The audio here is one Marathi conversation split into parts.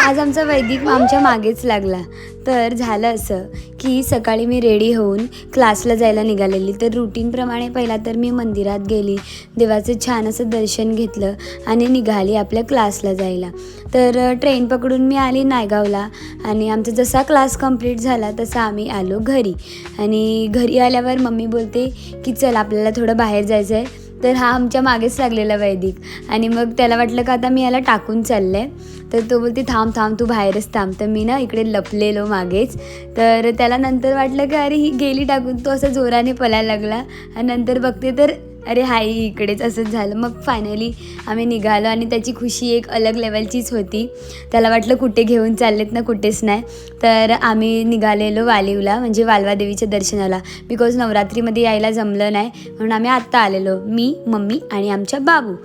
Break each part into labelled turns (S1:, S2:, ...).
S1: आज आमचा वैदिक आमच्या मागेच लागला। तर झालं असं की सकाळी मी रेडी होऊन क्लासला जायला निघालेली। तर रूटीनप्रमाणे पहिला तर मी मंदिरात गेली, देवाचं छान असं दर्शन घेतलं आणि निघाली आपल्या क्लासला जायला। तर ट्रेन पकडून मी आली नायगावला आणि आमचा जसा क्लास कंप्लीट झाला तसा आम्ही आलो घरी। आणि घरी आल्यावर मम्मी बोलते की चल आपल्याला थोडं बाहेर जायचं आहे। तर हा आमच्या मागेच लागलेला वैदिक आणि मग त्याला वाटलं का आता मी याला टाकून चाललं आहे। तर तो बोलते थांब थांब तू बाहेरच थांब। तर मी ना इकडे लपलेलो मागेच। तर त्याला नंतर वाटलं की अरे ही गेली टाकून, तो असं जोराने पळायला लागला आणि नंतर बघते तर अरे हाय इकडेच, असंच झालं। मग फायनली आम्ही निघालो आणि त्याची खुशी एक अलग लेवलचीच होती। त्याला वाटलं कुठे घेऊन चाललेत ना, कुठेच नाही। तर आम्ही निघालेलो वालीवला, म्हणजे वालवा देवीच्या दर्शनाला, बिकॉज नवरात्रीमध्ये यायला जमलं नाही म्हणून आम्ही आत्ता आलेलो, मी मम्मी आणि आमच्या बाबू।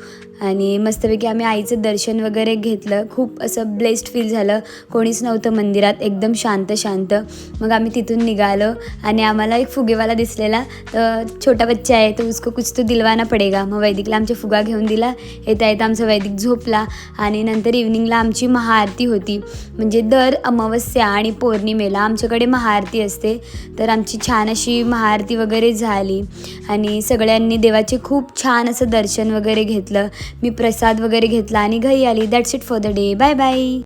S1: आणि मस्तपैकी आम्ही आईचं दर्शन वगैरे घेतलं। खूप असं ब्लेस्ड फील झालं, कोणीच नव्हतं मंदिरात, एकदम शांत शांत। मग आम्ही तिथून निघालो आणि आम्हाला एक फुगेवाला दिसलेला, तर छोटा बच्चा आहे तो उसको कुछ तो दिलवाना पडेगा। मग वैदिकला आमच्या फुगा घेऊन दिला। येता येता आमचा वैदिक झोपला आणि नंतर इव्हनिंगला आमची महाआरती होती। म्हणजे दर अमावस्या आणि पौर्णिमेला आमच्याकडे महाआरती असते। तर आमची छान अशी महाआरती वगैरे झाली आणि सगळ्यांनी देवाचे खूप छान असं दर्शन वगैरे घेतलं। मी प्रसाद वगैरे घेतला आणि घरी आली। That's it for the day, bye bye.